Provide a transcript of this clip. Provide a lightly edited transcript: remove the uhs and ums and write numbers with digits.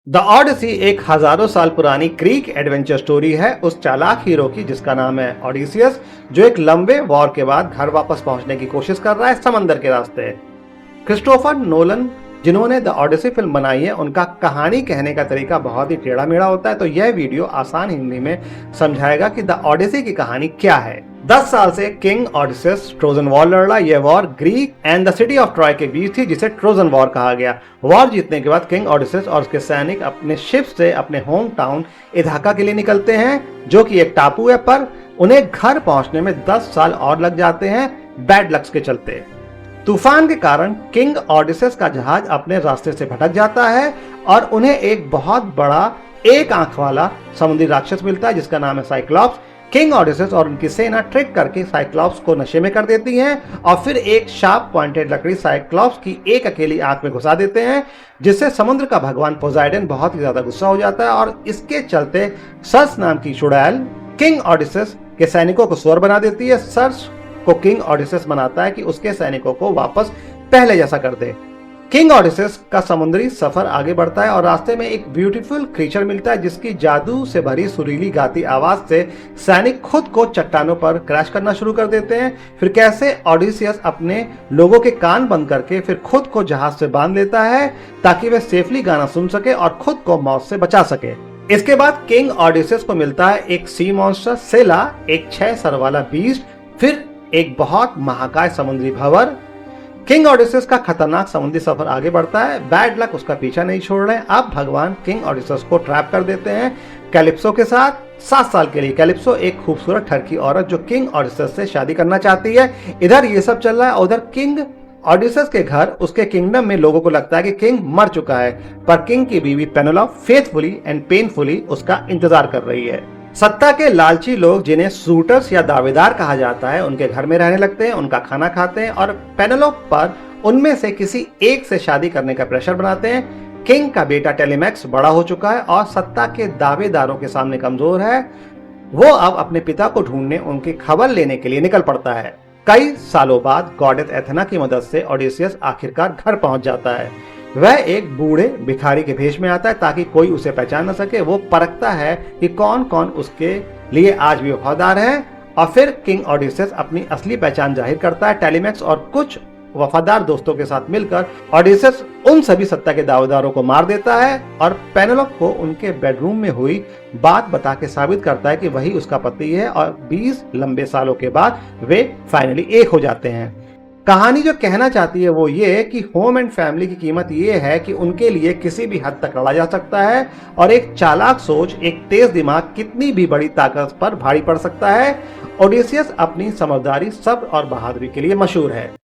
The Odyssey एक हजारों साल पुरानी ग्रीक एडवेंचर स्टोरी है उस चालाक हीरो की जिसका नाम है ओडिसियस, जो एक लंबे वॉर के बाद घर वापस पहुंचने की कोशिश कर रहा है समंदर के रास्ते। क्रिस्टोफर नोलन जिन्होंने द ऑडिसी फिल्म बनाई है, उनका कहानी कहने का तरीका बहुत ही टेढ़ा मेढ़ा होता है, तो यह वीडियो आसान हिंदी में समझाएगा कि द ऑडिसी की कहानी क्या है। 10 साल से किंग ऑडिसियस ट्रोजन वॉर लड़ रहा। यह war Greek and the city of Troy के बीच थी, जिसे ट्रोजन वॉर कहा गया। वॉर जीतने के बाद किंग ऑडिसियस और उसके सैनिक अपने शिप से अपने होम टाउन इथाका के लिए निकलते हैं, जो कि एक टापू है, पर उन्हें घर पहुंचने में 10 साल और लग जाते हैं बैड लक्स के चलते। तूफान के कारण किंग ऑडिसियस का जहाज अपने रास्ते से भटक जाता है और उन्हें एक बहुत बड़ा एक आंख वाला समुद्री राक्षस मिलता है जिसका नाम है साइक्लॉप्स। किंग ऑडिसियस और उनकी सेना ट्रिक करके साइक्लॉप्स को नशे में कर देती हैं और फिर एक शार्प पॉइंटेड लकड़ी साइक्लॉप्स की एक अकेली आंख में घुसा देते हैं, जिससे समुद्र का भगवान पोसाइडन बहुत ही ज्यादा गुस्सा हो जाता है और इसके चलते सर्स नाम की चुड़ैल किंग ऑडिसियस के सैनिकों को स्वर बना देती है। सर्स को किंग ऑडिसियस बनाता है कि उसके सैनिकों को वापस पहले जैसा कर दे। किंग ऑडिसियस का समुद्री सफर आगे बढ़ता है और रास्ते में एक ब्यूटीफुल क्रीचर मिलता है जिसकी जादू से भरी सुरीली गाती आवाज से सैनिक खुद को चट्टानों पर क्रैश करना शुरू कर देते हैं। फिर कैसे ऑडिसियस अपने लोगों के कान बंद करके फिर खुद को जहाज से बांध लेता है ताकि वे सेफली गाना सुन सके और खुद को मौत से बचा सके। इसके बाद किंग ऑडिसियस को मिलता है एक सी मॉन्स्टर सेला, एक 6 सर वाला बीस्ट, फिर एक बहुत महाकाय समुद्री भंवर। किंग ऑडिसियस का खतरनाक समुद्री सफर आगे बढ़ता है। बैड लक उसका पीछा नहीं छोड़ रहे। अब भगवान किंग ऑडिसियस को ट्रैप कर देते हैं कैलिप्सो के साथ 7 साल के लिए। कैलिप्सो एक खूबसूरत ठरकी औरत जो किंग ऑडिसियस से शादी करना चाहती है। इधर ये सब चल रहा है, उधर किंग ऑडिसियस के घर उसके किंगडम में लोगों को लगता है कि किंग मर चुका है, पर किंग की बीवी पेनेलोप फेथफुली एंड पेनफुली उसका इंतजार कर रही है। सत्ता के लालची लोग, जिन्हें सूटर्स या दावेदार कहा जाता है, उनके घर में रहने लगते हैं, उनका खाना खाते हैं और पेनेलोप पर उनमें से किसी एक से शादी करने का प्रेशर बनाते हैं। किंग का बेटा टेलीमैक्स बड़ा हो चुका है और सत्ता के दावेदारों के सामने कमजोर है। वो अब अपने पिता को ढूंढने उनकी खबर लेने के लिए निकल पड़ता है। कई सालों बाद गॉडेस एथेना की मदद से ओडिसियस आखिरकार घर पहुंच जाता है। वह एक बूढ़े भिखारी के भेष में आता है ताकि कोई उसे पहचान न सके। वो परखता है कि कौन कौन उसके लिए आज भी वफादार है और फिर किंग ऑडिसियस अपनी असली पहचान जाहिर करता है। टेलीमैक्स और कुछ वफादार दोस्तों के साथ मिलकर ऑडिसियस उन सभी सत्ता के दावेदारों को मार देता है और पेनेलोप को उनके बेडरूम में हुई बात बता के साबित करता है कि वही उसका पति है और 20 लंबे सालों के बाद वे फाइनली एक हो जाते हैं। कहानी जो कहना चाहती है वो ये कि होम एंड फैमिली की कीमत ये है कि उनके लिए किसी भी हद तक लड़ा जा सकता है और एक चालाक सोच, एक तेज दिमाग कितनी भी बड़ी ताकत पर भारी पड़ सकता है। ओडिसियस अपनी समझदारी, सब्र और बहादुरी के लिए मशहूर है।